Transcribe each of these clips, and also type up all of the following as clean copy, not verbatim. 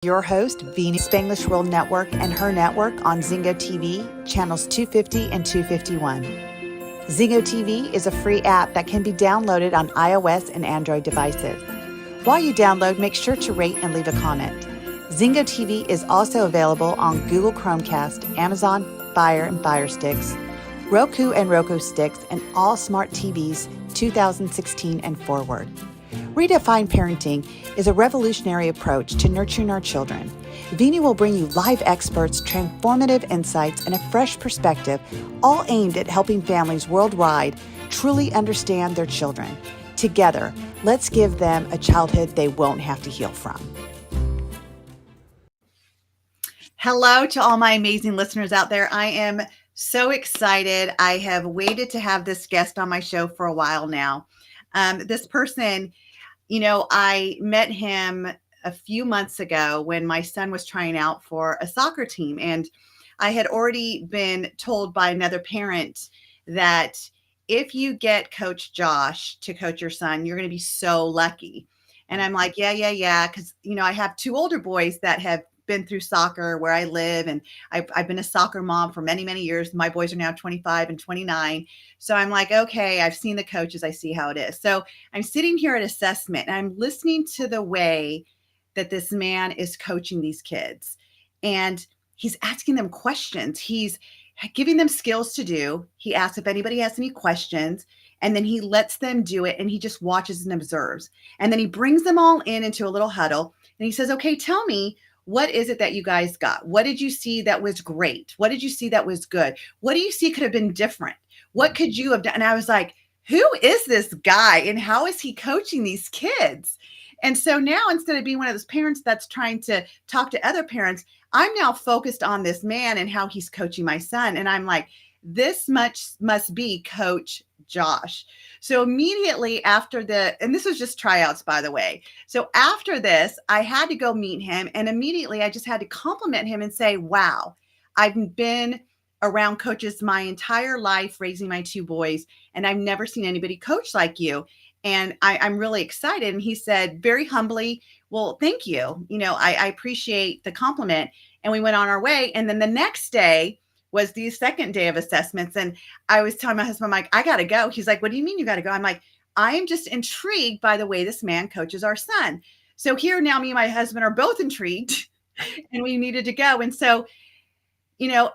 Your host, Vini Spanglish World Network and her network on 𝐬𝐲𝐝 TV, channels 250 and 251. 𝐬𝐲𝐝 TV is a free app that can be downloaded on iOS and Android devices. While you download, make sure to rate and leave a comment. 𝐬𝐲𝐝 TV is also available on Google Chromecast, Amazon Fire and Fire Sticks, Roku and Roku Sticks, and all smart TVs 2016 and forward. Redefine Parenting is a revolutionary approach to nurturing our children. Vini will bring you live experts, transformative insights, and a fresh perspective, all aimed at helping families worldwide truly understand their children. Together, let's give them a childhood they won't have to heal from. Hello to all my amazing listeners out there. I am so excited. I have waited to have this guest on my show for a while now. This person, I met him a few months ago when my son was trying out for a soccer team. And I had already been told by another parent that if you get Coach Josh to coach your son, you're going to be so lucky. And I'm like, yeah. Because, I have two older boys that have been through soccer where I live. And I've been a soccer mom for many, many years. My boys are now 25 and 29. So I'm like, okay, I've seen the coaches. I see how it is. So I'm sitting here at assessment and I'm listening to the way that this man is coaching these kids. And he's asking them questions. He's giving them skills to do. He asks if anybody has any questions. And then he lets them do it. And he just watches and observes. And then he brings them all into a little huddle. And he says, okay, tell me, what is it that you guys got? What did you see that was great? What did you see that was good? What do you see could have been different? What could you have done? And I was like, who is this guy and how is he coaching these kids? And so now instead of being one of those parents that's trying to talk to other parents, I'm now focused on this man and how he's coaching my son. And I'm like, this much must be Coach Josh. So immediately after and this was just tryouts, by the way. So after this, I had to go meet him. And immediately I just had to compliment him and say, wow, I've been around coaches my entire life, raising my two boys, and I've never seen anybody coach like you. And I'm really excited. And he said very humbly, well, thank you. I appreciate the compliment. And we went on our way. And then the next day was the second day of assessments. And I was telling my husband, I'm like, I got to go. He's like, what do you mean you got to go? I'm like, I am just intrigued by the way this man coaches our son. So here now, me and my husband are both intrigued and we needed to go. And so,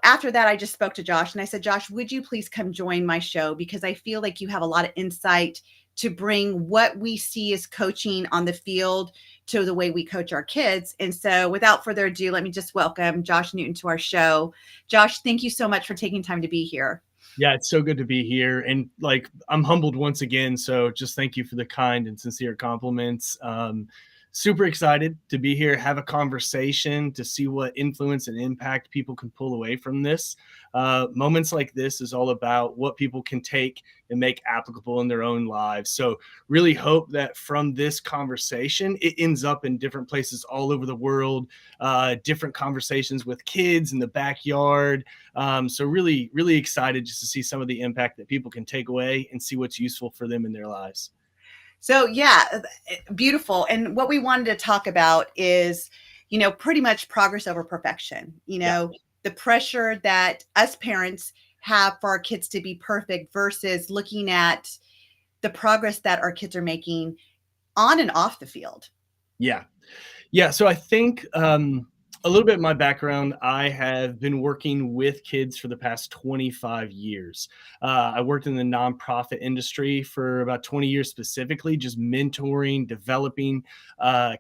after that, I just spoke to Josh and I said, Josh, would you please come join my show? Because I feel like you have a lot of insight to bring what we see as coaching on the field to the way we coach our kids. And so without further ado, let me just welcome Josh Newton to our show. Josh, thank you so much for taking time to be here. Yeah, it's so good to be here. And I'm humbled once again. So just thank you for the kind and sincere compliments. Super excited to be here, have a conversation to see what influence and impact people can pull away from this. Moments like this is all about what people can take and make applicable in their own lives. So really hope that from this conversation, it ends up in different places all over the world, different conversations with kids in the backyard. So really, really excited just to see some of the impact that people can take away and see what's useful for them in their lives. So yeah, beautiful. And what we wanted to talk about is, pretty much progress over perfection, the pressure that us parents have for our kids to be perfect versus looking at the progress that our kids are making on and off the field. Yeah. So I think a little bit of my background, I have been working with kids for the past 25 years. I worked in the nonprofit industry for about 20 years specifically, just mentoring, developing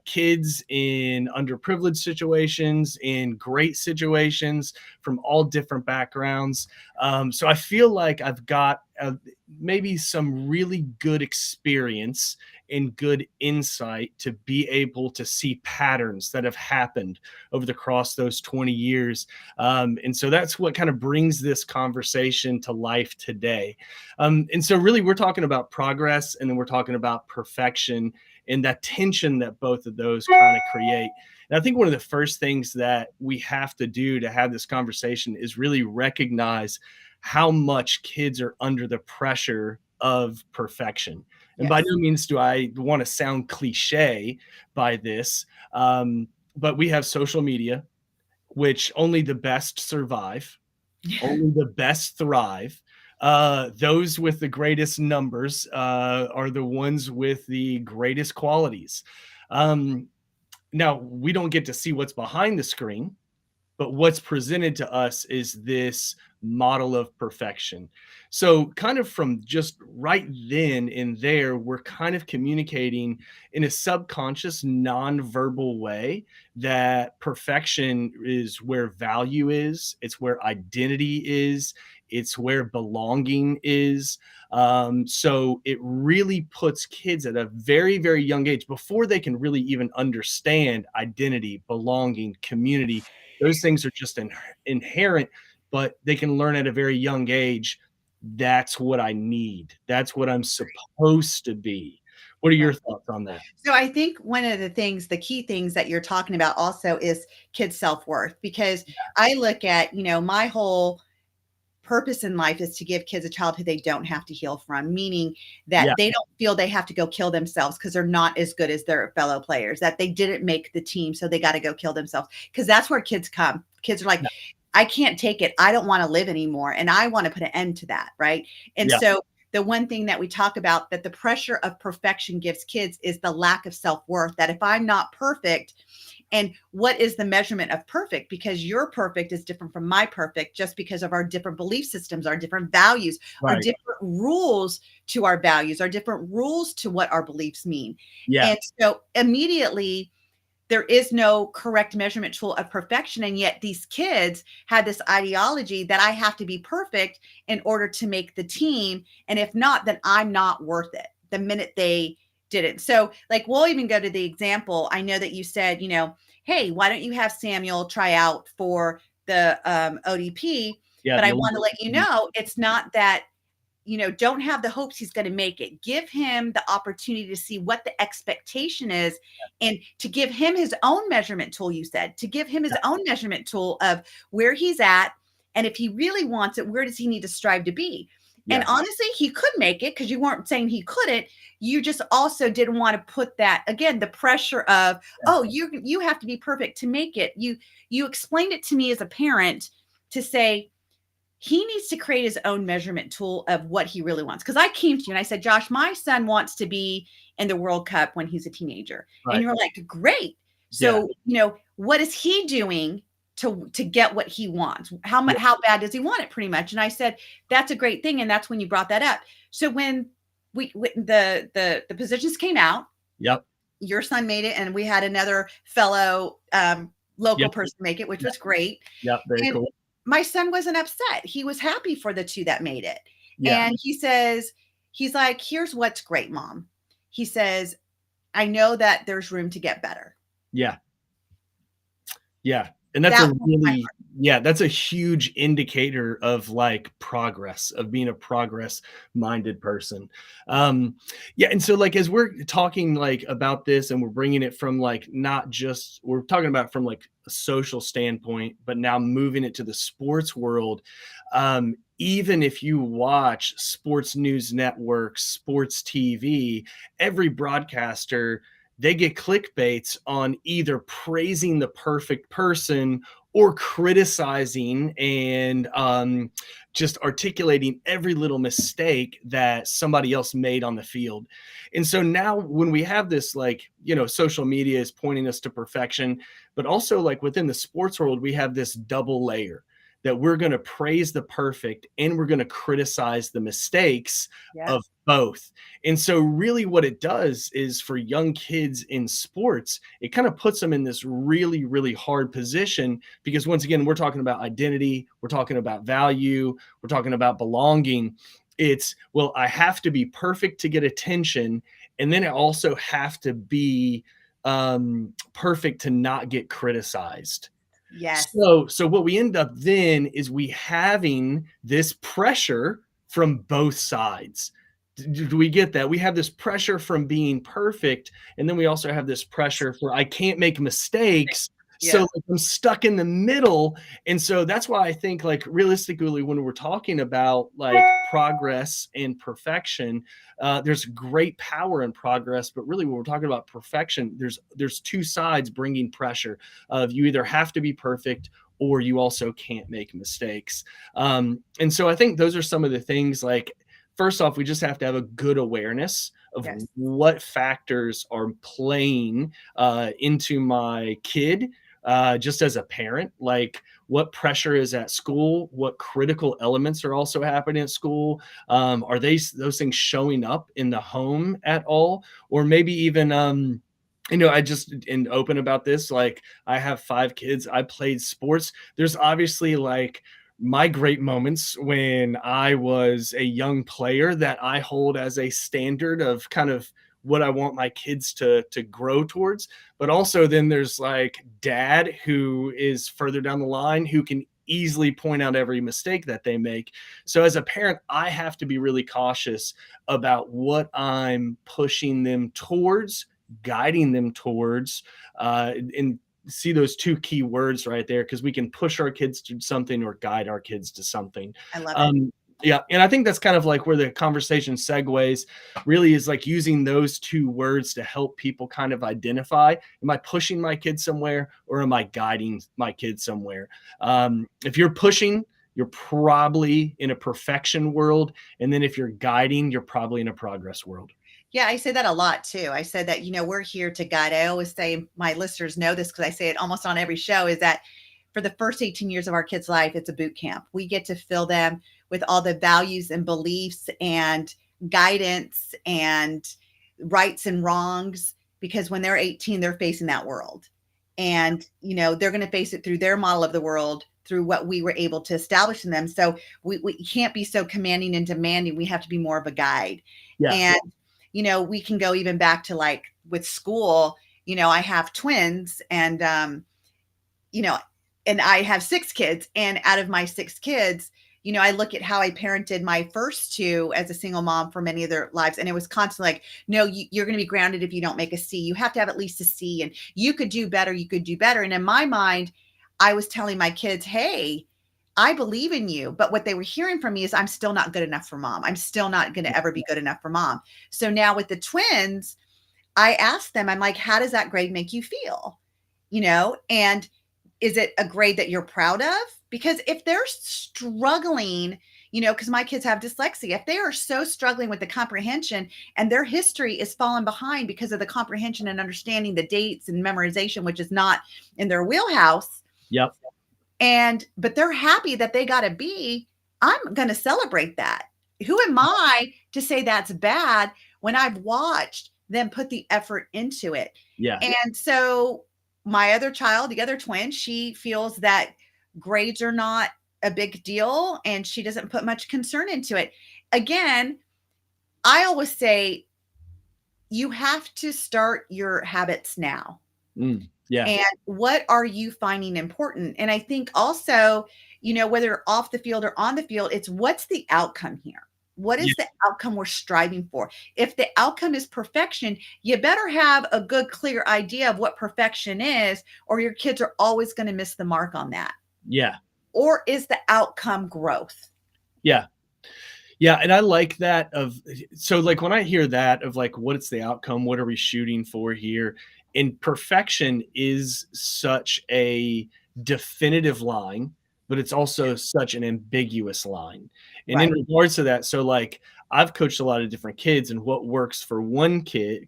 kids in underprivileged situations, in great situations from all different backgrounds. So I feel like I've got maybe some really good experience and good insight to be able to see patterns that have happened over the cross those 20 years. And so that's what kind of brings this conversation to life today. And so really we're talking about progress and then we're talking about perfection and that tension that both of those kind of create. And I think one of the first things that we have to do to have this conversation is really recognize how much kids are under the pressure of perfection. And by no means do I want to sound cliche by this. but we have social media, which only the best survive, only the best thrive. Those with the greatest numbers are the ones with the greatest qualities. Now, we don't get to see what's behind the screen, but what's presented to us is this model of perfection. So kind of from just right then and there, we're kind of communicating in a subconscious, non-verbal way that perfection is where value is, it's where identity is, it's where belonging is. So it really puts kids at a very, very young age, before they can really even understand identity, belonging, community. Those things are just inherent, but they can learn at a very young age. That's what I need. That's what I'm supposed to be. What are your Right. thoughts on that? So I think one of the things, the key things that you're talking about also is kids' self-worth, because I look at, my whole purpose in life is to give kids a childhood they don't have to heal from, meaning that Yeah, they don't feel they have to go kill themselves because they're not as good as their fellow players, that they didn't make the team, so they got to go kill themselves. Because that's where kids come. Kids are like, yeah, I can't take it. I don't want to live anymore. And I want to put an end to that. Right. And yeah, so the one thing that we talk about that the pressure of perfection gives kids is the lack of self-worth, that if I'm not perfect, and what is the measurement of perfect? Because your perfect is different from my perfect, just because of our different belief systems, our different values, our right. different rules to our values, our different rules to what our beliefs mean. Yeah, And so immediately there is no correct measurement tool of perfection. And yet these kids had this ideology that I have to be perfect in order to make the team. And if not, then I'm not worth it the minute they did it. So like, we'll even go to the example. I know that you said, hey, why don't you have Samuel try out for the ODP? yeah, But the I want to let you Olympic. know, it's not that, don't have the hopes he's going to make it. Give him the opportunity to see what the expectation is, and to give him his own measurement tool. You said to give him his Yeah, own measurement tool of where he's at. And if he really wants it, where does he need to strive to be? And yeah, honestly, he could make it, because you weren't saying he couldn't. You just also didn't want to put that, again, the pressure of, yeah, oh, you have to be perfect to make it. You explained it to me as a parent to say, he needs to create his own measurement tool of what he really wants. Because I came to you and I said, Josh, my son wants to be in the World Cup when he's a teenager. And right. you're like, great. Yeah, So, what is he doing to get what he wants? yeah, How bad does he want it, pretty much? And I said, that's a great thing. And that's when you brought that up. So when the positions came out, yep, your son made it, and we had another fellow local yep, person make it, which yep, was great. yep, very And cool. my son wasn't upset. He was happy for the two that made it. Yeah, And he's like, here's what's great, Mom. He says, I know that there's room to get better. yeah, yeah. And that's That a was my really, yeah, that's a huge indicator of like progress, of being a progress minded person. Um, yeah. And so like, as we're talking like about this, and we're bringing it from like, not just, we're talking about from like a social standpoint, but now moving it to the sports world. Even if you watch sports news networks, sports TV, every broadcaster, they get clickbaits on either praising the perfect person or criticizing and just articulating every little mistake that somebody else made on the field. And so now when we have this, like, social media is pointing us to perfection, but also like within the sports world, we have this double layer that we're going to praise the perfect and we're going to criticize the mistakes Yes. of both. And so really what it does is, for young kids in sports, it kind of puts them in this really, really hard position, because once again, we're talking about identity, we're talking about value, we're talking about belonging. It's, well, I have to be perfect to get attention. And then I also have to be perfect to not get criticized. Yes. So what we end up then is we having this pressure from both sides. Do we get that? We have this pressure from being perfect, and then we also have this pressure for, I can't make mistakes, So, Yeah. like, I'm stuck in the middle, and so that's why I think, like, realistically, when we're talking about, like, progress and perfection, there's great power in progress, but really when we're talking about perfection, there's 2 sides bringing pressure of you either have to be perfect or you also can't make mistakes. And so I think those are some of the things, like, first off, we just have to have a good awareness of Yes. what factors are playing into my kid, just as a parent, like what pressure is at school, what critical elements are also happening at school. Are those things showing up in the home at all? Or maybe even, I just and open about this. Like, I have 5 kids. I played sports. There's obviously, like, my great moments when I was a young player that I hold as a standard of kind of what I want my kids to grow towards. But also then there's, like, dad who is further down the line who can easily point out every mistake that they make. So as a parent, I have to be really cautious about what I'm pushing them towards, guiding them towards, and see those 2 key words right there, because we can push our kids to something or guide our kids to something. I love it. Yeah, and I think that's kind of like where the conversation segues, really, is like using those 2 words to help people kind of identify, am I pushing my kid somewhere or am I guiding my kid somewhere? If you're pushing, you're probably in a perfection world. And then if you're guiding, you're probably in a progress world. Yeah, I say that a lot too. I said that, we're here to guide. I always say, my listeners know this because I say it almost on every show, is that for the first 18 years of our kids' life, it's a boot camp. We get to fill them with all the values and beliefs and guidance and rights and wrongs, because when they're 18, they're facing that world. And, they're going to face it through their model of the world, through what we were able to establish in them. So we can't be so commanding and demanding. We have to be more of a guide. Yeah. And we can go even back to, like, with school. I have twins, and and I have 6 kids, and out of my 6 kids, I look at how I parented my first 2 as a single mom for many of their lives. And it was constantly like, no, you're going to be grounded if you don't make a C. You have to have at least a C, and you could do better. You could do better. And in my mind, I was telling my kids, hey, I believe in you. But what they were hearing from me is, I'm still not good enough for mom. I'm still not going to ever be good enough for mom. So now with the twins, I asked them, I'm like, how does that grade make you feel? And is it a grade that you're proud of? Because if they're struggling, because my kids have dyslexia, if they are so struggling with the comprehension and their history is falling behind because of the comprehension and understanding the dates and memorization, which is not in their wheelhouse. Yep. But they're happy that they got a B. I'm going to celebrate that. Who am I to say that's bad when I've watched them put the effort into it? Yeah. And so my other child, the other twin, she feels that grades are not a big deal, and she doesn't put much concern into it. Again, I always say, you have to start your habits now. Yeah. And what are you finding important? And I think also, whether off the field or on the field, it's what's the outcome here? What is the outcome we're striving for? If the outcome is perfection, you better have a good, clear idea of what perfection is, or your kids are always going to miss the mark on that. Yeah. Or is the outcome growth? Yeah. Yeah, and I like that so, like, when I hear that of, like, what's the outcome? What are we shooting for here? And perfection is such a definitive line, but it's also such an ambiguous line. And in Right. regards to that, so, like, I've coached a lot of different kids, and what works for one kid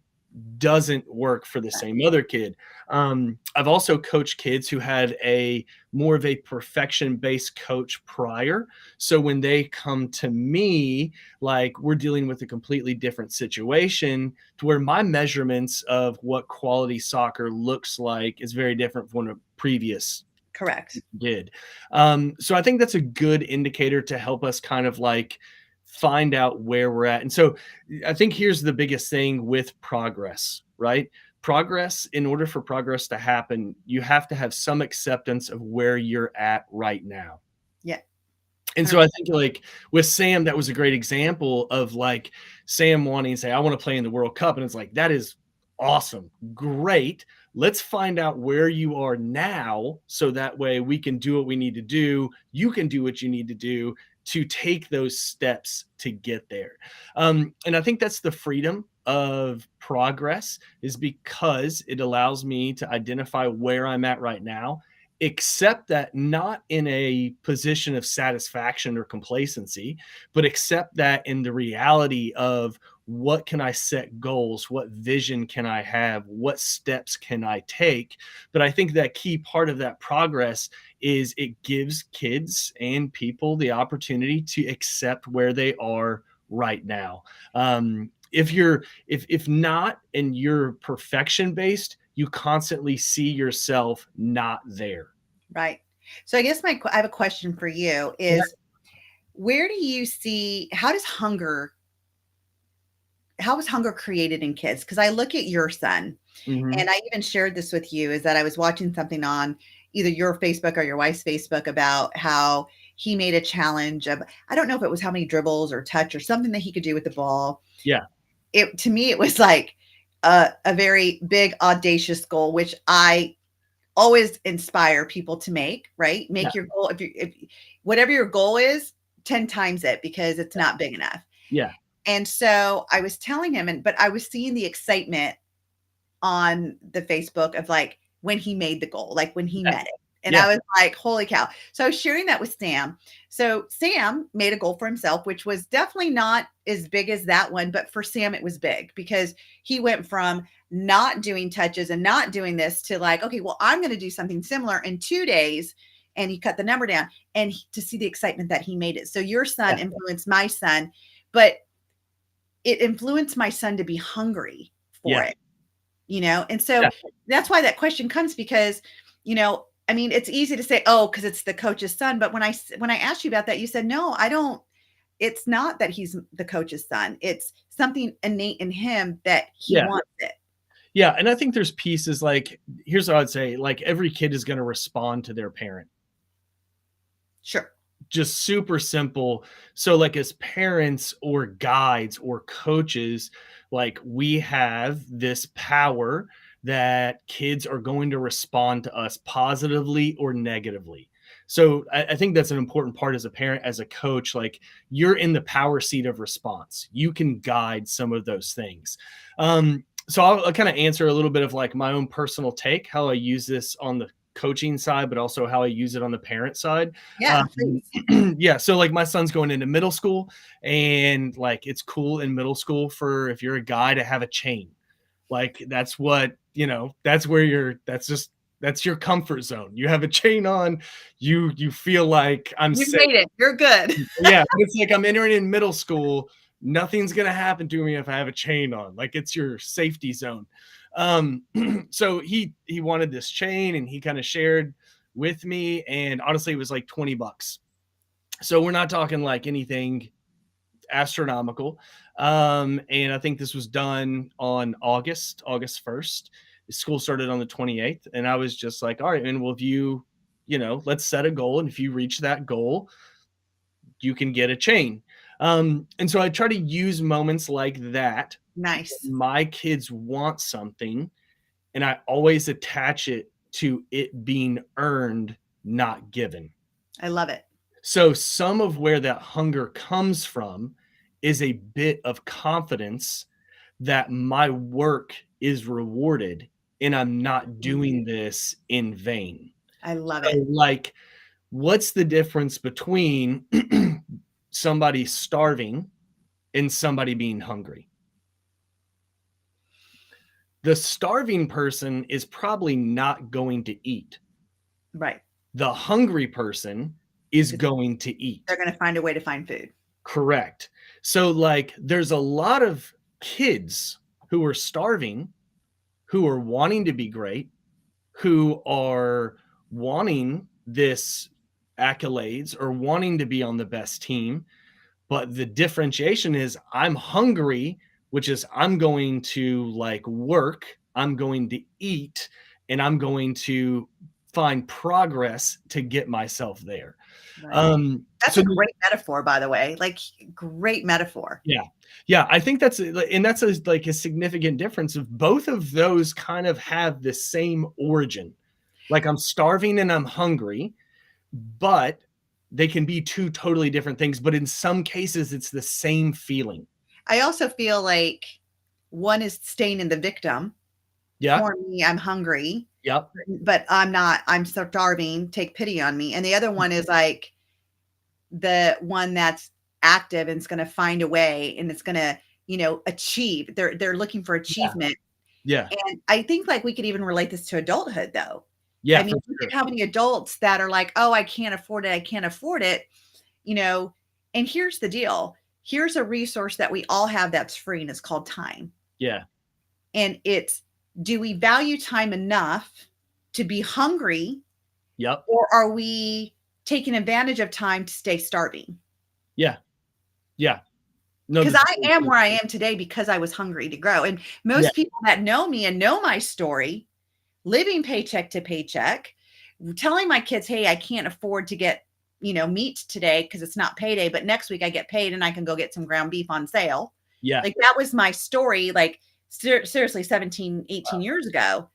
doesn't work for the same other kid. I've also coached kids who had a more of a perfection-based coach prior. So when they come to me, like, we're dealing with a completely different situation to where my measurements of what quality soccer looks like is very different from what a previous Correct. did. So I think that's a good indicator to help us kind of, like, find out where we're at. And so I think here's the biggest thing with progress, right? Progress, in order for progress to happen, you have to have some acceptance of where you're at right now. Yeah. And so I think, like, with Sam, that was a great example of, like, Sam wanting to say, I want to play in the World Cup. And it's like, that is awesome. Great. let's find out where you are now, so that way we can do what we need to do. You can do what you need to do to take those steps to get there. And I think that's the freedom of progress, is because it allows me to identify where I'm at right now, accept that not in a position of satisfaction or complacency, but accept that in the reality of, what can I set goals? What vision can I have? What steps can I take? But I think that key part of that progress is it gives kids and people the opportunity to accept where they are right now. If not, and you're perfection based, you constantly see yourself not there. Right. So I guess I have a question for you is, where do you see, how is hunger created in kids? Because I look at your son, and I even shared this with you, is that I was watching something on either your Facebook or your wife's Facebook about how he made a challenge of, I don't know if it was how many dribbles or touch or something that he could do with the ball. Yeah. To me, it was like a very big, audacious goal, which I always inspire people to make, right? Make your goal. If whatever your goal is, 10 times it, because it's not big enough. Yeah. And so I was telling him, but I was seeing the excitement on the Facebook of like when he made the goal, like when he met it. And I was like, holy cow. So I was sharing that with Sam. So Sam made a goal for himself, which was definitely not as big as that one. But for Sam, it was big, because he went from not doing touches and not doing this to like, okay, well, I'm going to do something similar in 2 days. And he cut the number down, and to see the excitement that he made it. So your son influenced my son, but it influenced my son to be hungry for it, And so that's why that question comes, because, I mean, it's easy to say, oh, because it's the coach's son. But when I asked you about that, you said, no, I don't. It's not that he's the coach's son. It's something innate in him that he wants it. Yeah. And I think there's pieces like, here's what I would say, like every kid is going to respond to their parent. Sure. Just super simple. So like as parents or guides or coaches, like we have this power that kids are going to respond to us positively or negatively. So I think that's an important part as a parent, as a coach, like you're in the power seat of response. You can guide some of those things. So I'll kind of answer a little bit of like my own personal take, how I use this on the coaching side, but also how I use it on the parent side. Yeah. Yeah. So like my son's going into middle school, and like, it's cool in middle school for, if you're a guy, to have a chain. Like that's what, that's where that's your comfort zone. You have a chain on, you feel like you safe. Made it. You're good. Yeah. It's like I'm entering in middle school. Nothing's going to happen to me if I have a chain on. Like it's your safety zone. So he wanted this chain, and he kind of shared with me, and honestly, it was like $20. So we're not talking like anything astronomical. And I think this was done on August 1st. School started on the 28th. And I was just like, all right, and well, if let's set a goal. And if you reach that goal, you can get a chain. And so I try to use moments like that. Nice. My kids want something, and I always attach it to it being earned, not given. I love it. So some of where that hunger comes from is a bit of confidence that my work is rewarded, and I'm not doing this in vain. I love it. Like, what's the difference between somebody starving and somebody being hungry? The starving person is probably not going to eat. Right. The hungry person is going to eat. They're going to find a way to find food. Correct. So like there's a lot of kids who are starving, who are wanting to be great, who are wanting this accolades or wanting to be on the best team. But the differentiation is I'm hungry, which is I'm going to like work, I'm going to eat, and I'm going to find progress to get myself there. Right. That's So a great metaphor, by the way. Like, great metaphor. yeah. Yeah, I think that's like a significant difference of both of those kind of have the same origin. Like I'm starving and I'm hungry, but they can be two totally different things, but in some cases it's the same feeling. I also feel like one is staying in the victim. Yeah. Poor me, I'm hungry, Yep. but I'm not, I'm starving, take pity on me. And the other one is like the one that's active and it's going to find a way and it's going to, achieve. They're looking for achievement. Yeah. And I think like we could even relate this to adulthood though. Yeah, I mean, for look sure. at how many adults that are like, oh, I can't afford it. I can't afford it. And here's the deal. Here's a resource that we all have that's free and it's called time. Yeah. And it's, do we value time enough to be hungry? Yep. Or are we taking advantage of time to stay starving? Yeah. Yeah. No, Because I am where I am today because I was hungry to grow. And most people that know me and know my story, living paycheck to paycheck, telling my kids, hey, I can't afford to get, meat today because it's not payday, but next week I get paid and I can go get some ground beef on sale. Yeah. Like that was my story, like seriously 17, 18 years ago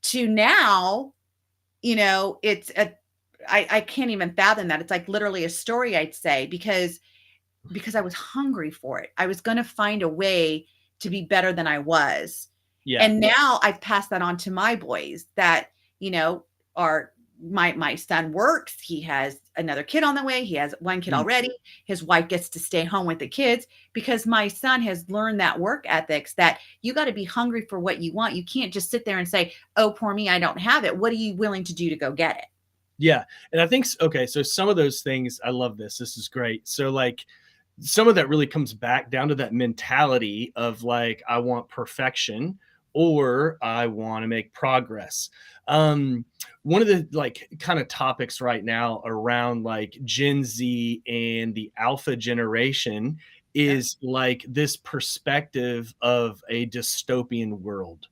to now, it's I can't even fathom that. It's like literally a story, I'd say, because I was hungry for it. I was going to find a way to be better than I was. Yeah. And now I've passed that on to my boys that, are my son works. He has another kid on the way. He has one kid already. His wife gets to stay home with the kids because my son has learned that work ethics that you got to be hungry for what you want. You can't just sit there and say, oh, poor me, I don't have it. What are you willing to do to go get it? Yeah. And I think, okay, so some of those things, I love this. This is great. So like some of that really comes back down to that mentality of like, I want perfection or I want to make progress. One of the like kind of topics right now around like Gen Z and the alpha generation is like this perspective of a dystopian world.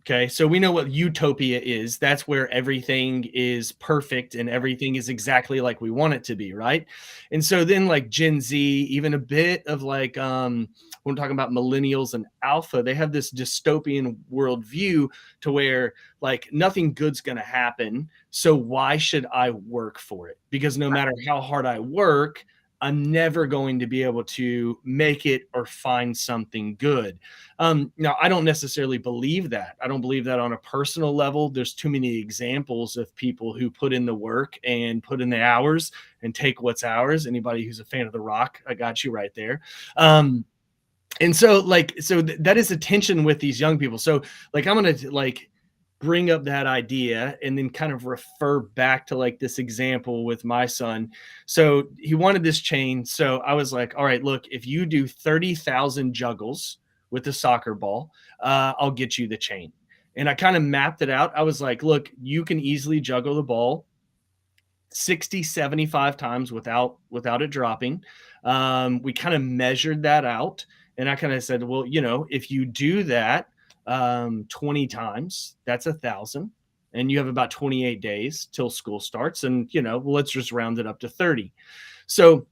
Okay, so we know what utopia is. That's where everything is perfect and everything is exactly like we want it to be, right? And so then like Gen Z, even a bit of like when we're talking about millennials and alpha, they have this dystopian worldview to where like nothing good's gonna happen. So why should I work for it? Because no matter how hard I work, I'm never going to be able to make it or find something good. Now, I don't necessarily believe that. I don't believe that on a personal level. There's too many examples of people who put in the work and put in the hours and take what's ours. Anybody who's a fan of The Rock, I got you right there. And so like, that is a tension with these young people. So like, I'm going to like bring up that idea and then kind of refer back to like this example with my son. So he wanted this chain. So I was like, all right, look, if you do 30,000 juggles with the soccer ball, I'll get you the chain. And I kind of mapped it out. I was like, look, you can easily juggle the ball 60, 75 times without it dropping. We kind of measured that out. And I kind of said, well, if you do that 20 times, that's 1,000. And you have about 28 days till school starts. And, let's just round it up to 30. So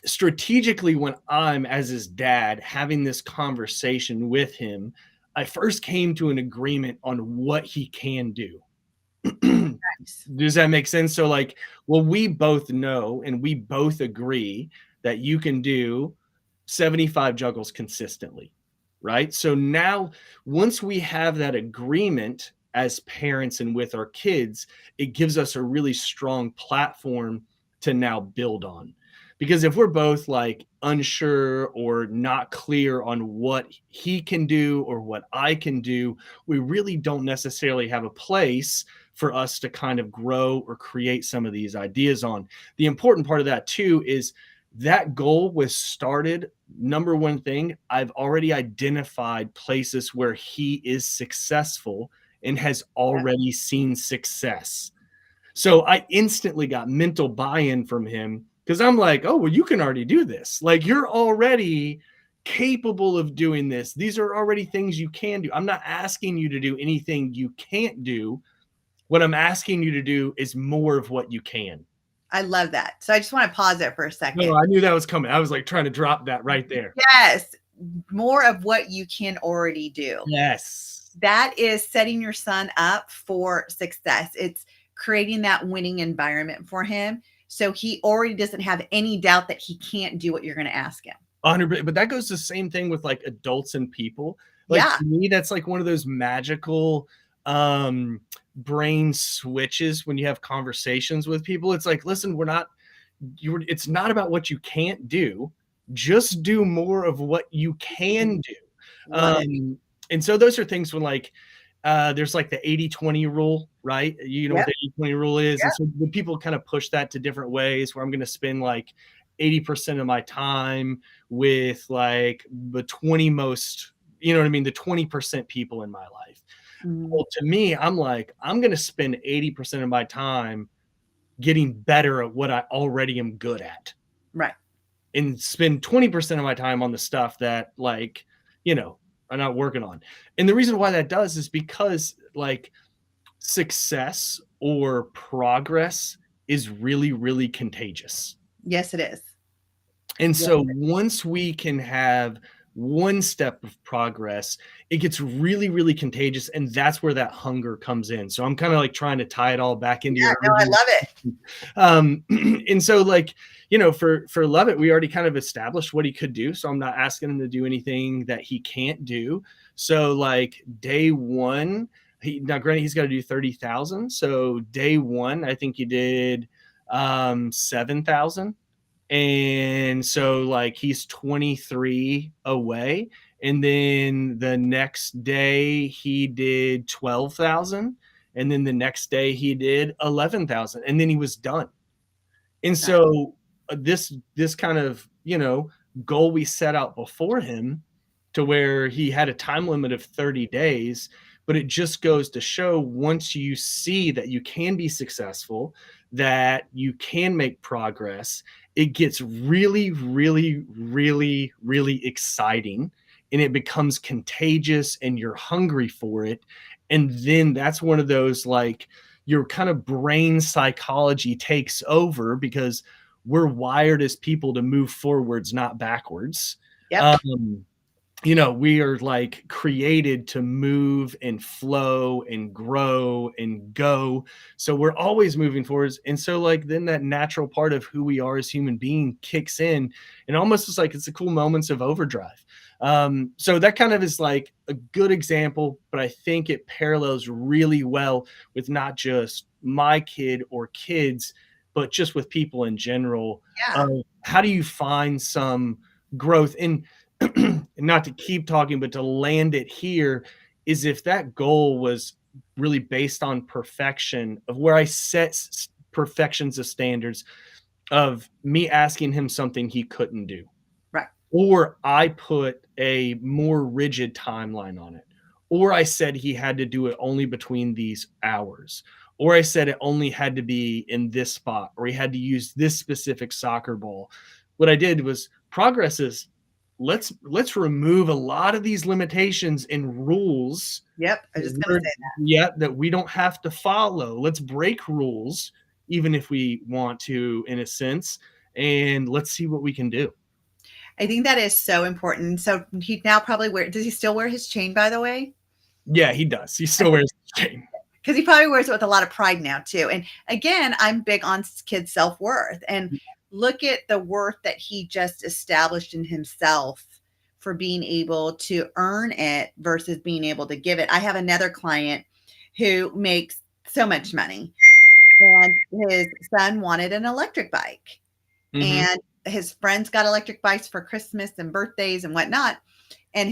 strategically, when I'm, as his dad, having this conversation with him, I first came to an agreement on what he can do. Does that make sense? So like, well, we both know and we both agree that you can do 75 juggles consistently, right? So now once we have that agreement as parents and with our kids, it gives us a really strong platform to now build on. Because if we're both like unsure or not clear on what he can do or what I can do, we really don't necessarily have a place for us to kind of grow or create some of these ideas on. The important part of that too is that goal was started. Number one thing, I've already identified places where he is successful and has already seen success. So I instantly got mental buy-in from him because I'm like, oh, well, you can already do this. Like you're already capable of doing this. These are already things you can do. I'm not asking you to do anything you can't do. What I'm asking you to do is more of what you can. I love that. So I just want to pause there for a No, second. I knew that was coming. I was like trying to drop that right there. Yes, more of what you can already do. Yes. That is setting your son up for success. It's creating that winning environment for him. So he already doesn't have any doubt that he can't do what you're going to ask him. 100%. But that goes the same thing with like adults and people. Like Yeah. to me, that's like one of those magical brain switches when you have conversations with people. It's like, listen, it's not about what you can't do. Just do more of what you can do. Love it. And so those are things when like there's like the 80-20 rule, right? You know what the 80-20 rule is. And so when people kind of push that to different ways where I'm going to spend like 80% of my time with like the 20 most, you know what I mean? The 20% people in my life. Well, to me, I'm like, I'm going to spend 80% of my time getting better at what I already am good at. Right. And spend 20% of my time on the stuff that like, you know, I'm not working on. And the reason why that does is because like success or progress is really, really contagious. Yes, it is. And so once we can have one step of progress, it gets really, really contagious. And that's where that hunger comes in. So I'm kind of like trying to tie it all back into your. No, I love it. And so like, you know, for Love It, we already kind of established what he could do. So I'm not asking him to do anything that he can't do. So like day one, now granted, he's got to do 30,000. So day one, I think he did 7,000. And so like he's 23 away. And then the next day he did 12,000. And then the next day he did 11,000. And then he was done. And so this kind of, you know, goal we set out before him to where he had a time limit of 30 days, but it just goes to show once you see that you can be successful, that you can make progress, it gets really, really, really, really exciting and it becomes contagious and you're hungry for it. And then that's one of those like your kind of brain psychology takes over because we're wired as people to move forwards, not backwards. Yep. You know, we are like created to move and flow and grow and go. So we're always moving forwards. And so like then that natural part of who we are as human being kicks in and almost is like it's the cool moments of overdrive. So that kind of is like a good example, but I think it parallels really well with not just my kid or kids, but just with people in general. How do you find some growth? And not to keep talking, but to land it here is if that goal was really based on perfection of where I set perfections of standards of me asking him something he couldn't do. Right. Or I put a more rigid timeline on it. Or I said he had to do it only between these hours. Or I said it only had to be in this spot, or he had to use this specific soccer ball. What I did was progress is let's remove a lot of these limitations and rules. Yep. I was just going to say that. That we don't have to follow. Let's break rules, even if we want to, in a sense, and let's see what we can do. I think that is so important. So he now probably does he still wear his chain, by the way? Yeah, he does. He still wears his chain. Because he probably wears it with a lot of pride now too. And again, I'm big on kids' self-worth and look at the worth that he just established in himself for being able to earn it versus being able to give it. I have another client who makes so much money and his son wanted an electric bike and his friends got electric bikes for Christmas and birthdays and whatnot. And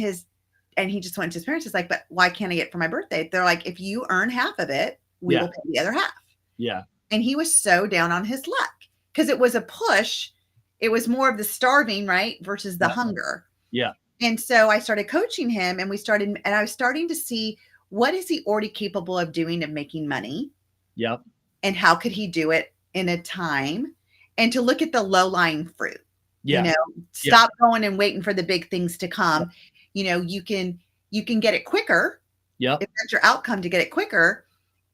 he just went to his parents. He's like, but why can't I get it for my birthday? They're like, if you earn half of it, we will pay the other half. Yeah. And he was so down on his luck because it was a push. It was more of the starving, right? Versus the hunger. Yeah. And so I started coaching him and I was starting to see what is he already capable of doing of making money? Yep. And how could he do it in a time and to look at the low lying fruit, you know, stop going and waiting for the big things to come. You know, you can get it quicker. Yep. If that's your outcome to get it quicker.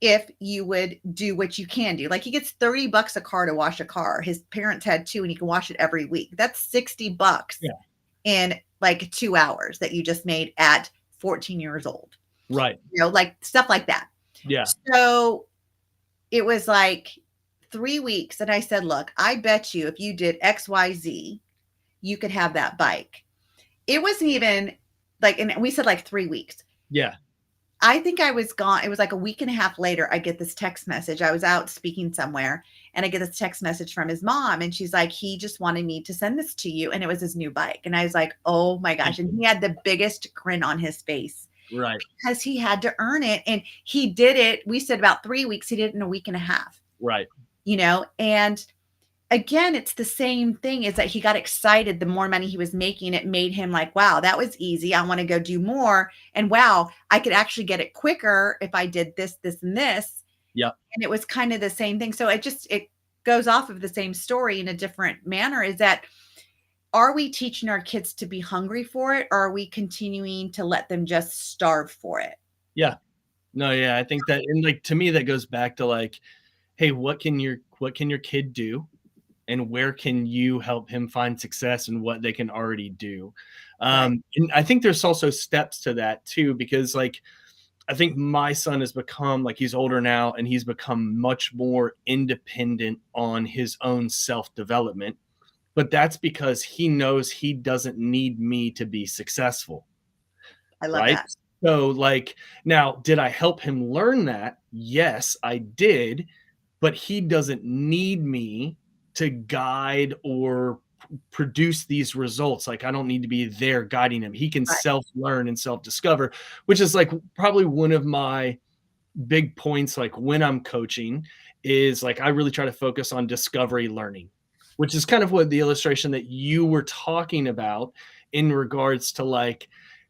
if you would do what you can do. Like he gets $30 a car to wash a car. His parents had 2 and he can wash it every week. That's $60 in like 2 hours that you just made at 14 years old. Right. Like stuff like that. Yeah. So it was like 3 weeks. And I said, look, I bet you if you did XYZ, you could have that bike. It wasn't even like, and we said like 3 weeks. Yeah. I think I was gone. It was like a week and a half later. I get this text message. I was out speaking somewhere and I get this text message from his mom. And she's like, he just wanted me to send this to you. And it was his new bike. And I was like, oh my gosh. And he had the biggest grin on his face. Right. Because he had to earn it. And he did it. We said about 3 weeks. He did it in a week and a half. Right. And again, it's the same thing, is that he got excited. The more money he was making, it made him like, wow, that was easy. I want to go do more. And wow, I could actually get it quicker if I did this, this, and this. Yeah. And it was kind of the same thing. So it goes off of the same story in a different manner, is that, are we teaching our kids to be hungry for it? Or are we continuing to let them just starve for it? Yeah. No, yeah. I think that, and like, to me, that goes back to like, hey, what can your kid do? And where can you help him find success and what they can already do? And I think there's also steps to that too, because like, I think my son has become, like, he's older now and he's become much more independent on his own self-development, but that's because he knows he doesn't need me to be successful. I love that. So like, now, did I help him learn that? Yes, I did, but he doesn't need me to guide or produce these results. Like, I don't need to be there guiding him. He can self-learn and self-discover, which is like probably one of my big points. Like when I'm coaching is like, I really try to focus on discovery learning, which is kind of what the illustration that you were talking about in regards to like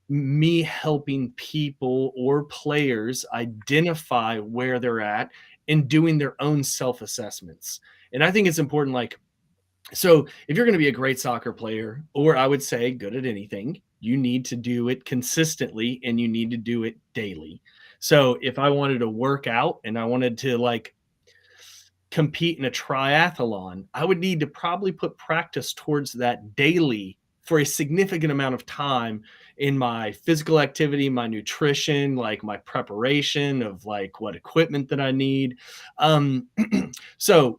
me helping people or players identify where they're at and doing their own self-assessments. And I think it's important, like, so if you're going to be a great soccer player, or I would say good at anything, you need to do it consistently and you need to do it daily. So if I wanted to work out and I wanted to like compete in a triathlon, I would need to probably put practice towards that daily for a significant amount of time in my physical activity, my nutrition, like my preparation of like what equipment that I need. So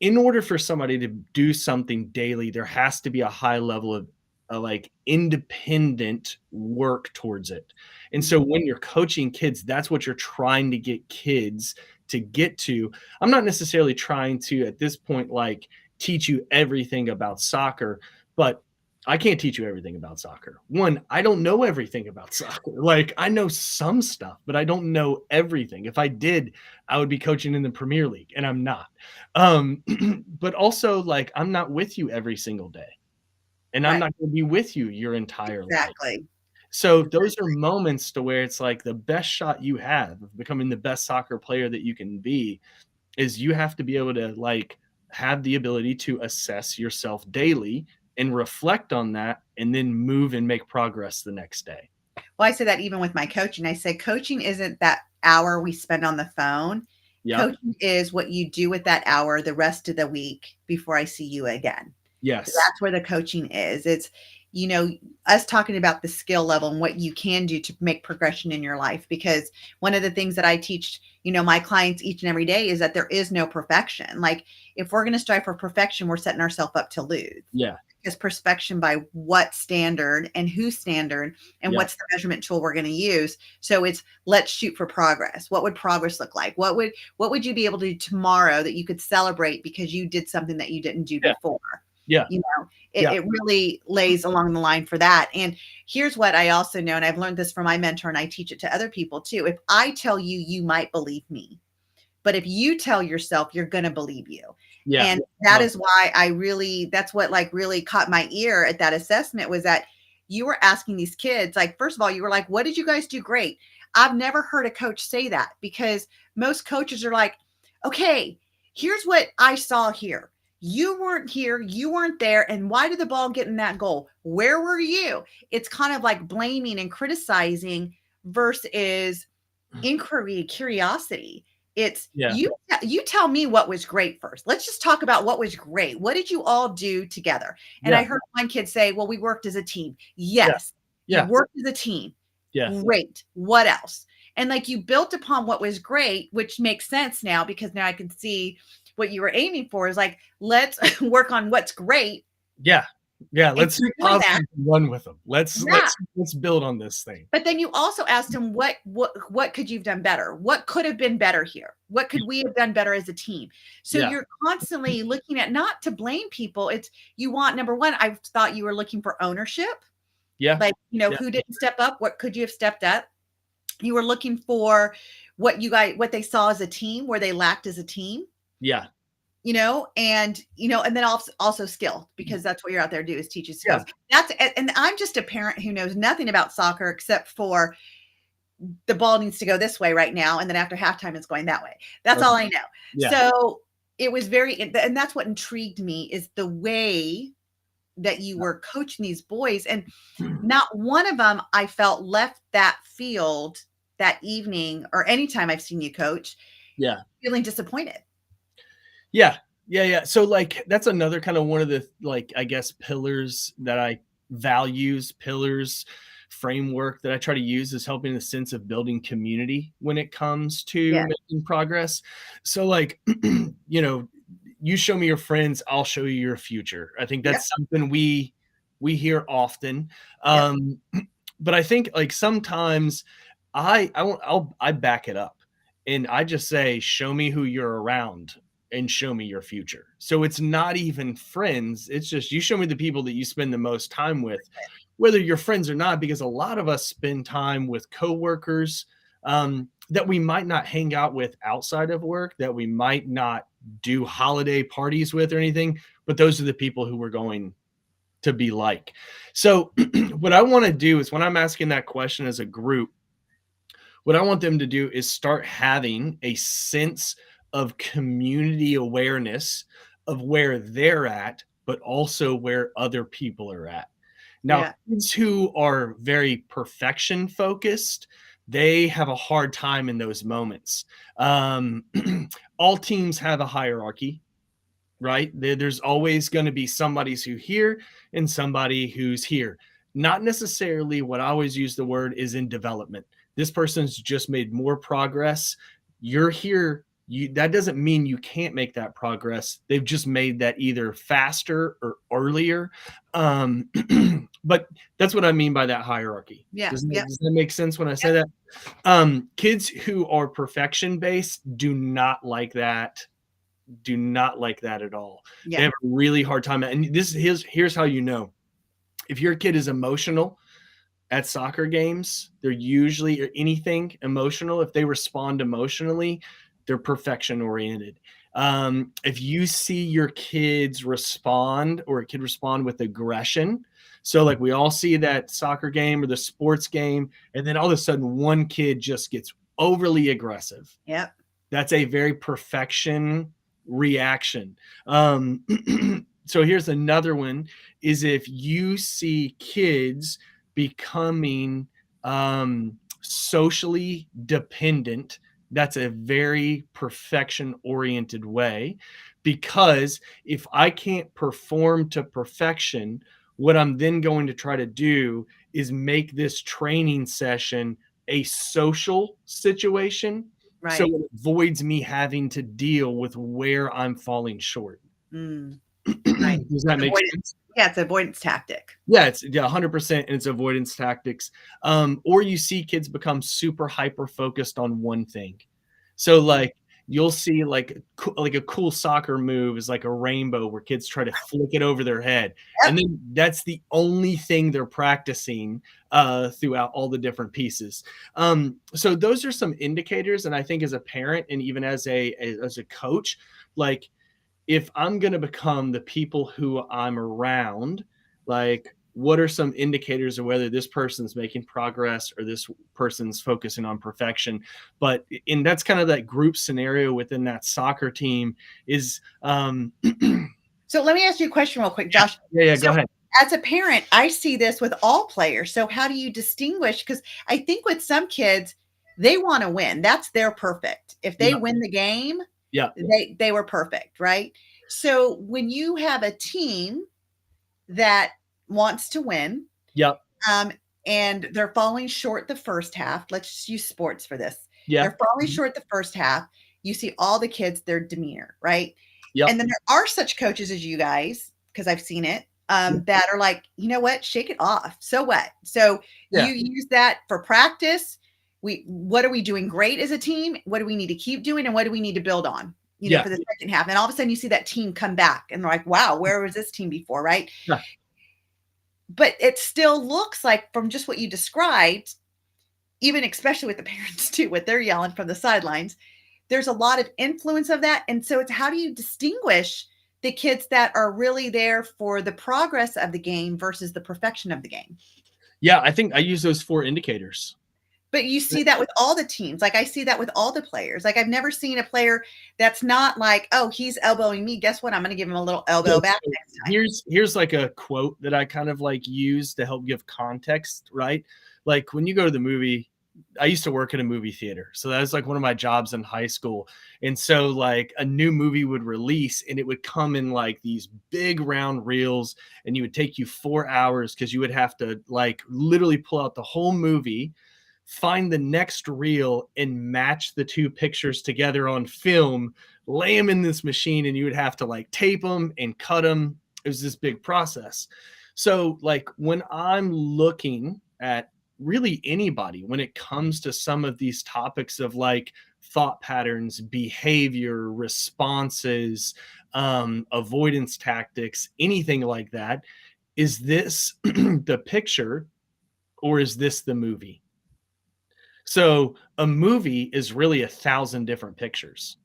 in order for somebody to do something daily, there has to be a high level of like independent work towards it. And so when you're coaching kids, that's what you're trying to get kids to get to. I'm not necessarily trying to, at this point, like teach you everything about soccer, but I can't teach you everything about soccer. One, I don't know everything about soccer. Like, I know some stuff, but I don't know everything. If I did, I would be coaching in the Premier League, and I'm not. But also, like, I'm not with you every single day, and I'm not going to be with you your entire life. So those are moments to where it's like the best shot you have of becoming the best soccer player that you can be is you have to be able to like have the ability to assess yourself daily and reflect on that and then move and make progress the next day. Well, I say that even with my coaching. I say coaching isn't that hour we spend on the phone. Yep. Coaching is what you do with that hour the rest of the week before I see you again. Yes. So that's where the coaching is. It's, you know, us talking about the skill level and what you can do to make progression in your life. Because one of the things that I teach, you know, my clients each and every day is that there is no perfection. Like if we're going to strive for perfection, we're setting ourselves up to lose. Yeah. Because perfection by what standard and whose standard and what's the measurement tool we're going to use. So it's, let's shoot for progress. What would progress look like? What would you be able to do tomorrow that you could celebrate because you did something that you didn't do before? Yeah. You know, it really lays along the line for that. And here's what I also know, and I've learned this from my mentor and I teach it to other people too. If I tell you, you might believe me, but if you tell yourself, you're going to believe you. Yeah. And that is why that's what like really caught my ear at that assessment, was that you were asking these kids, like, first of all, you were like, what did you guys do great? I've never heard a coach say that, because most coaches are like, okay, here's what I saw here. You weren't here, you weren't there. And why did the ball get in that goal? Where were you? It's kind of like blaming and criticizing versus inquiry, curiosity. It's Yeah. you tell me what was great first. Let's just talk about what was great. What did you all do together? And I Yeah. heard one kid say, well, we worked as a team. Yeah. Yes, you Yeah. worked as a team. Yeah. Great. What else? And like you built upon what was great, which makes sense now because now I can see what you were aiming for is like, let's work on what's great. Yeah. Yeah. And Let's you're doing that. run with them. Let's Yeah. build on this thing. But then you also asked him what could you have done better? What could have been better here? What could we have done better as a team? So Yeah. you're constantly looking at not to blame people. It's you want number one, I thought you were looking for ownership. Yeah. Like, Yeah. who didn't step up? What could you have stepped up? You were looking for what they saw as a team, where they lacked as a team. Yeah. And then also skill, because that's what you're out there to do is teach you skills. Yeah. And I'm just a parent who knows nothing about soccer except for the ball needs to go this way right now. And then after halftime, it's going that way. That's all I know. Yeah. So it was and that's what intrigued me is the way that you were coaching these boys. And not one of them I felt left that field that evening or anytime I've seen you coach. Yeah. Feeling disappointed. Yeah. Yeah. Yeah. So like, that's another kind of one of the, like, I guess, pillars that I framework that I try to use is helping the sense of building community when it comes to making progress. So like, you show me your friends, I'll show you your future. I think that's something we hear often. But I think like sometimes I back it up and I just say, show me who you're around and show me your future. So it's not even friends. It's just, you show me the people that you spend the most time with, whether you're friends or not, because a lot of us spend time with coworkers that we might not hang out with outside of work, that we might not do holiday parties with or anything, but those are the people who we're going to be like. So what I want to do is when I'm asking that question as a group, what I want them to do is start having a sense of community awareness of where they're at, but also where other people are at. Now, kids who are very perfection focused, they have a hard time in those moments. All teams have a hierarchy, right? There's always going to be somebody who's here and somebody who's here. Not necessarily what I always use the word is in development. This person's just made more progress. You're here. That doesn't mean you can't make that progress. They've just made that either faster or earlier. But that's what I mean by that hierarchy. Yeah. Does that make sense when I say that? Kids who are perfection based do not like that. Do not like that at all. Yeah. They have a really hard time. And here's how you know. If your kid is emotional at soccer games, they're usually, or anything emotional, if they respond emotionally, they're perfection oriented. If you see your kids respond, or a kid respond with aggression, so like we all see that soccer game or the sports game, and then all of a sudden one kid just gets overly aggressive. Yep. That's a very perfection reaction. So here's another one is if you see kids becoming socially dependent, that's a very perfection-oriented way, because if I can't perform to perfection, what I'm then going to try to do is make this training session a social situation, right? So it avoids me having to deal with where I'm falling short. Right. Does that make sense? Yeah, it's an avoidance tactic. Yeah, it's 100%, and it's avoidance tactics. Or you see kids become super hyper focused on one thing. So like you'll see like a cool soccer move is like a rainbow where kids try to flick it over their head. Yep. And then that's the only thing they're practicing throughout all the different pieces. So those are some indicators. And I think as a parent and even as a coach, like if I'm going to become the people who I'm around, like what are some indicators of whether this person's making progress or this person's focusing on perfection? And that's kind of that group scenario within that soccer team is. So let me ask you a question real quick, Josh. Yeah, go ahead. As a parent, I see this with all players. So how do you distinguish? Because I think with some kids, They want to win. That's their perfect. If they Yeah. win the game, Yeah. they were perfect, right? So when you have a team that wants to win, Yep. and they're falling short the first half, let's just use sports for this. Yeah. They're falling short the first half. You see all the kids, their demeanor, right? Yep. And then there are such coaches as you guys, because I've seen it, that are like, you know what, shake it off. So what? So Yeah. you use that for practice. What are we doing great as a team? What do we need to keep doing? And what do we need to build on, Yeah. for the second half? And all of a sudden you see that team come back and they're like, wow, where was this team before, right? Yeah. But it still looks like, from just what you described, even especially with the parents too, what they're yelling from the sidelines, there's a lot of influence of that. And so it's, how do you distinguish the kids that are really there for the progress of the game versus the perfection of the game? Yeah, I think I use those 4 indicators. But you see that with all the teams. Like, I see that with all the players. Like, I've never seen a player that's not like, oh, he's elbowing me. Guess what? I'm going to give him a little elbow back next time. Here's like a quote that I kind of like use to help give context, right? Like, when you go to the movie, I used to work at a movie theater. So that was like one of my jobs in high school. And so like a new movie would release and it would come in like these big round reels, and you would take you 4 hours because you would have to like literally pull out the whole movie, find the next reel, and match the 2 pictures together on film, lay them in this machine, and you would have to like tape them and cut them. It was this big process. So like when I'm looking at really anybody, when it comes to some of these topics of like thought patterns, behavior, responses, avoidance tactics, anything like that, is this the picture or is this the movie? So a movie is really 1,000 different pictures.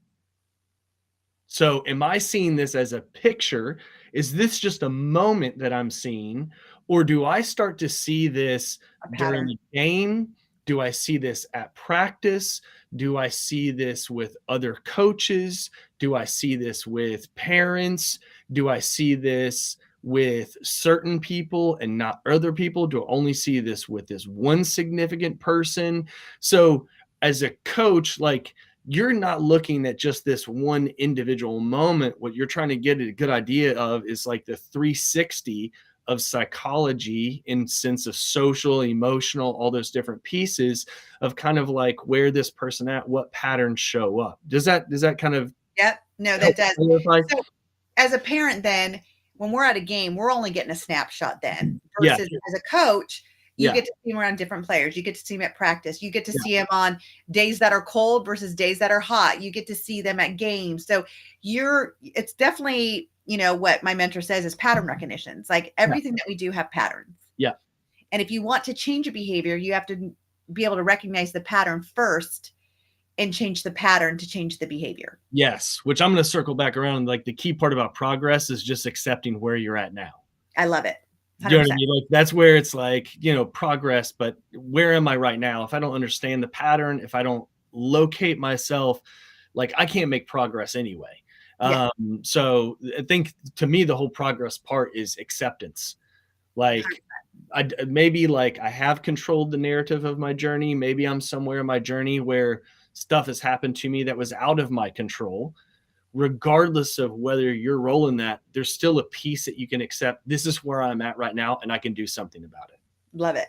So am I seeing this as a picture? Is this just a moment that I'm seeing? Or do I start to see this during the game? Do I see this at practice? Do I see this with other coaches? Do I see this with parents? Do I see this with certain people and not other people? Do I only see this with this one significant person? So as a coach, like, you're not looking at just this one individual moment. What you're trying to get a good idea of is like the 360 of psychology in sense of social, emotional, all those different pieces of kind of like where this person at, what patterns show up. Does that kind of Yep. No, that does. So as a parent, then when we're at a game, we're only getting a snapshot then, versus as a coach, you get to see them around different players. You get to see them at practice. You get to see them on days that are cold versus days that are hot. You get to see them at games. So it's definitely, what my mentor says is pattern recognition. It's like everything that we do have patterns. Yeah. And if you want to change a behavior, you have to be able to recognize the pattern first and change the pattern to change the behavior. Yes. Which I'm going to circle back around. Like, the key part about progress is just accepting where you're at now. I love it. 100%. You know what I mean? Like, that's where it's like, progress, but where am I right now? If I don't understand the pattern, if I don't locate myself, like, I can't make progress anyway. Yeah. So I think, to me, the whole progress part is acceptance. Like, maybe like I have controlled the narrative of my journey. Maybe I'm somewhere in my journey where stuff has happened to me that was out of my control. Regardless of whether you're rolling that, there's still a piece that you can accept. This is where I'm at right now, and I can do something about it. Love it.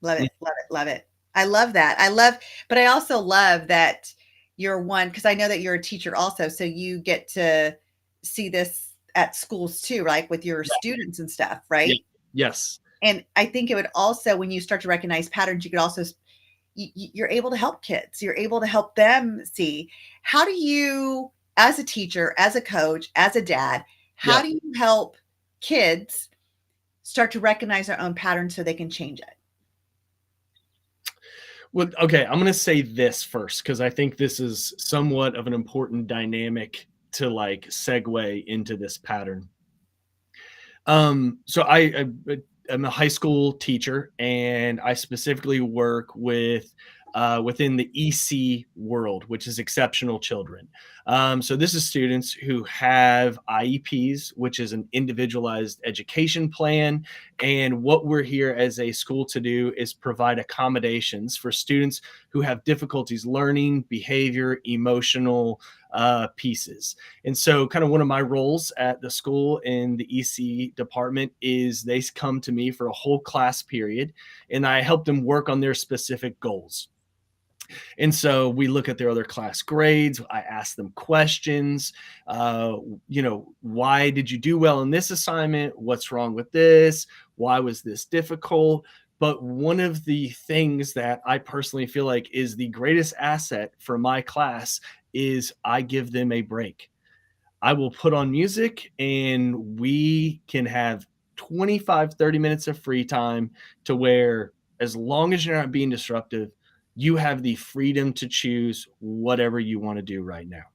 Love it. Love it. Love it. I love that. But I also love that you're one, because I know that you're a teacher also. So you get to see this at schools too, like with your students and stuff, right? Yeah. Yes. And I think it would also, when you start to recognize patterns, you could also, you're able to help kids. You're able to help them see. How do you, as a teacher, as a coach, as a dad, how do you help kids start to recognize their own patterns so they can change it? Well, okay, I'm going to say this first, because I think this is somewhat of an important dynamic to like segue into this pattern. So I'm a high school teacher, and I specifically work with within the EC world, which is exceptional children. So this is students who have IEPs, which is an individualized education plan. And what we're here as a school to do is provide accommodations for students who who have difficulties learning, behavior, emotional pieces. And so kind of one of my roles at the school in the EC department is they come to me for a whole class period, and I help them work on their specific goals. And so we look at their other class grades. I ask them questions. Why did you do well in this assignment? What's wrong with this? Why was this difficult? But one of the things that I personally feel like is the greatest asset for my class is I give them a break. I will put on music and we can have 25, 30 minutes of free time to where, as long as you're not being disruptive, you have the freedom to choose whatever you want to do right now.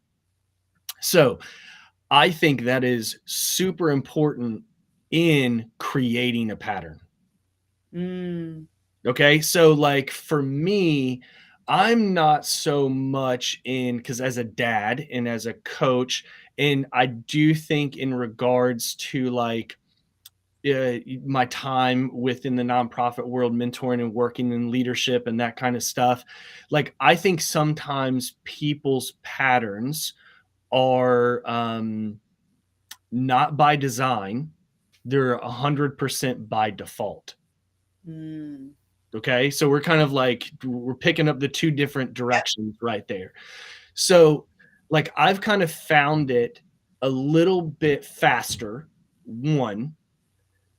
So I think that is super important in creating a pattern. Okay. So, like, for me, I'm not so much in, because as a dad and as a coach, and I do think in regards to like my time within the nonprofit world, mentoring and working in leadership and that kind of stuff, like, I think sometimes people's patterns are not by design, they're 100% by default. Okay, so we're kind of like, we're picking up the two different directions right there. So, like, I've kind of found it a little bit faster, one,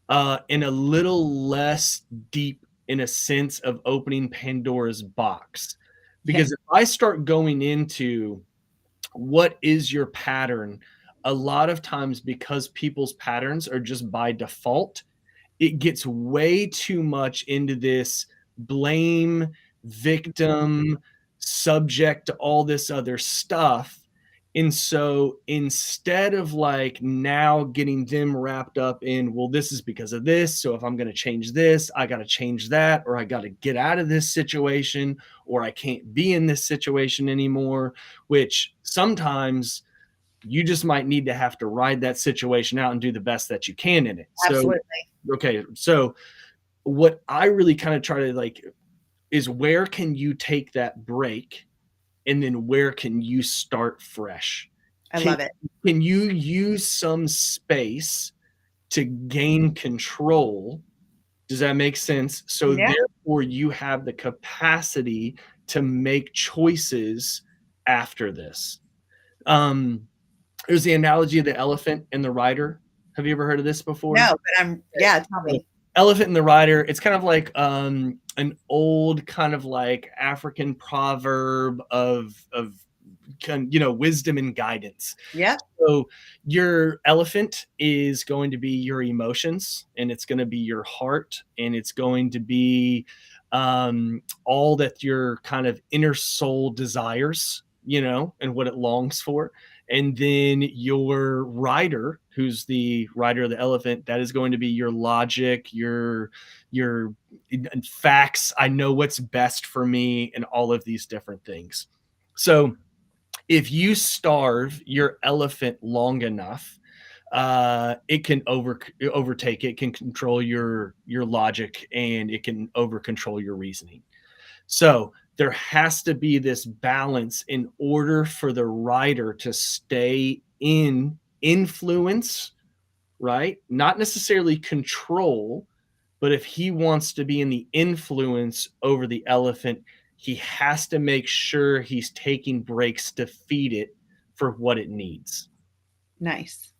and a little less deep in a sense of opening Pandora's box. Because if I start going into what is your pattern, a lot of times, because people's patterns are just by default, it gets way too much into this blame, victim, subject to all this other stuff. And so instead of like now getting them wrapped up in, well, this is because of this. So if I'm going to change this, I got to change that, or I got to get out of this situation, or I can't be in this situation anymore, which sometimes you just might need to have to ride that situation out and do the best that you can in it. Absolutely. So, okay. So what I really kind of try to like is, where can you take that break? And then where can you start fresh? I love it. Can you use some space to gain control? Does that make sense? So therefore you have the capacity to make choices after this. There's the analogy of the elephant and the rider. Have you ever heard of this before? No, but tell me. Elephant and the rider, it's kind of like an old kind of like African proverb of wisdom and guidance. Yeah. So your elephant is going to be your emotions, and it's going to be your heart, and it's going to be all that your kind of inner soul desires, and what it longs for. And then your rider, who's the rider of the elephant, that is going to be your logic, your facts. I know what's best for me, and all of these different things. So if you starve your elephant long enough, it can overtake. It can control your logic, and it can over control your reasoning. So there has to be this balance in order for the rider to stay in influence, right? Not necessarily control, but if he wants to be in the influence over the elephant, he has to make sure he's taking breaks to feed it for what it needs. Nice.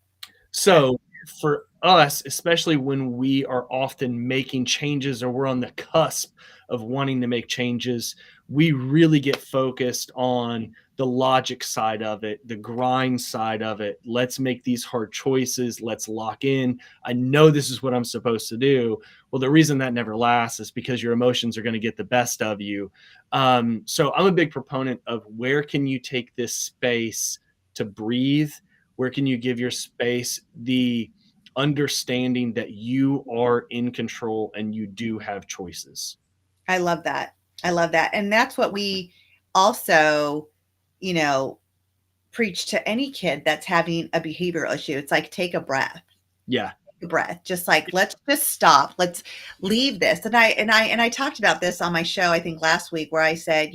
So for us, especially when we are often making changes, or we're on the cusp of wanting to make changes, we really get focused on the logic side of it, the grind side of it. Let's make these hard choices. Let's lock in. I know this is what I'm supposed to do. Well, the reason that never lasts is because your emotions are going to get the best of you. So I'm a big proponent of, where can you take this space to breathe? Where can you give your space the understanding that you are in control and you do have choices? I love that. And that's what we also, preach to any kid that's having a behavioral issue. It's like, take a breath. Yeah. Take a breath, just like, let's just stop. Let's leave this. And I talked about this on my show, I think last week, where I said,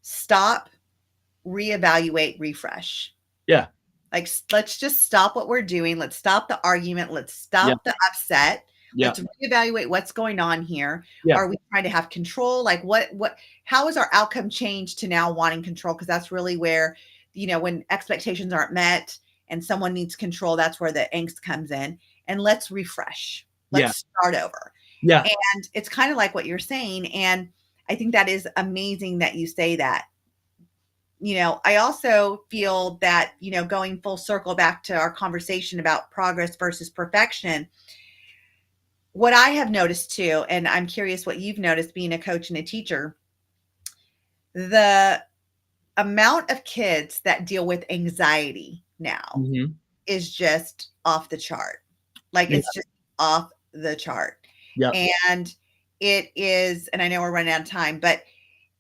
stop, reevaluate, refresh. Yeah. Like, let's just stop what we're doing. Let's stop the argument. Let's stop the upset. Let's reevaluate what's going on here. Are we trying to have control? Like how is our outcome changed to now wanting control? Because that's really where, when expectations aren't met and someone needs control, that's where the angst comes in. And let's refresh. Let's start over. Yeah. And it's kind of like what you're saying. And I think that is amazing that you say that. I also feel that, going full circle back to our conversation about progress versus perfection, what I have noticed too, and I'm curious what you've noticed being a coach and a teacher, the amount of kids that deal with anxiety now is just off the chart. Like it's just off the chart. Yeah. And it is, and I know we're running out of time, but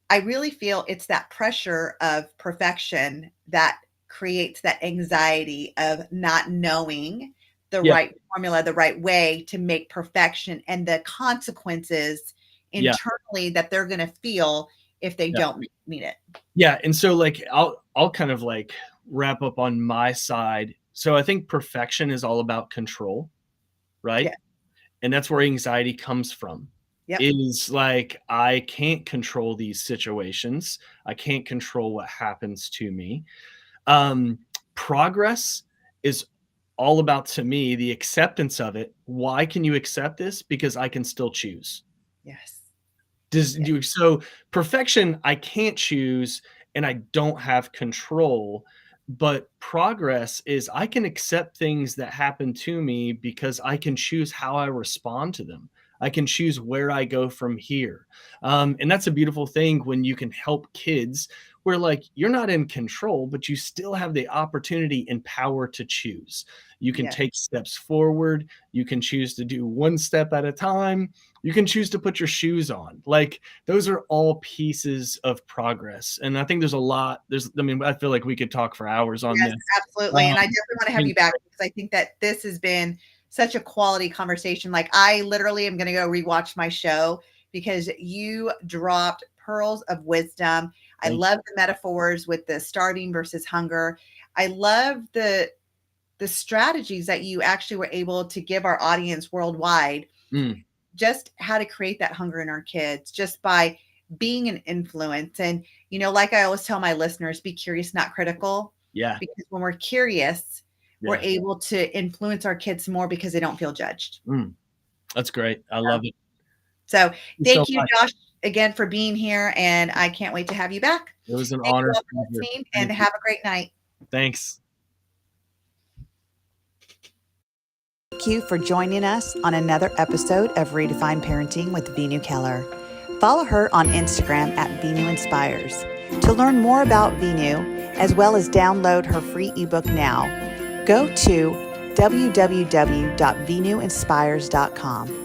I really feel it's that pressure of perfection that creates that anxiety of not knowing the right formula, the right way to make perfection, and the consequences internally that they're going to feel if they don't meet it. Yeah. And so like, I'll kind of like wrap up on my side. So I think perfection is all about control, right? Yeah. And that's where anxiety comes from. Is like, I can't control these situations. I can't control what happens to me. Progress is all about, to me, the acceptance of it. Why can you accept this? Because I can still choose. Yes. So perfection, I can't choose and I don't have control. But progress is I can accept things that happen to me because I can choose how I respond to them. I can choose where I go from here. And that's a beautiful thing when you can help kids where like you're not in control, but you still have the opportunity and power to choose. You can take steps forward. You can choose to do one step at a time. You can choose to put your shoes on. Like those are all pieces of progress. And I think there's a lot. I feel like we could talk for hours on this. Absolutely. And I definitely want to have you back because I think that this has been such a quality conversation. Like I literally am going to go rewatch my show because you dropped pearls of wisdom. I love the metaphors with the starving versus hunger. I love the strategies that you actually were able to give our audience worldwide, just how to create that hunger in our kids, just by being an influence. And, like I always tell my listeners, be curious, not critical. Yeah. Because when we're curious, we're able to influence our kids more because they don't feel judged. That's great. I love it. So thank you, Josh, again for being here. And I can't wait to have you back. It was an honor. And have a great night. Thanks. Thank you for joining us on another episode of Redefine Parenting with 𝐲𝐻𝐻. Follow her on Instagram at 𝐲𝐻𝐻Inspires. To learn more about 𝐲𝐻, as well as download her free ebook now, go to www.𝐲𝐻𝐻Inspires.com.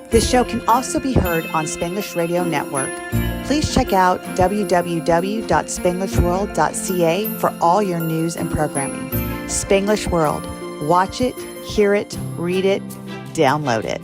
This show can also be heard on Spanglish Radio Network. Please check out www.spanglishworld.ca for all your news and programming. Spanglish World. Watch it, hear it, read it, download it.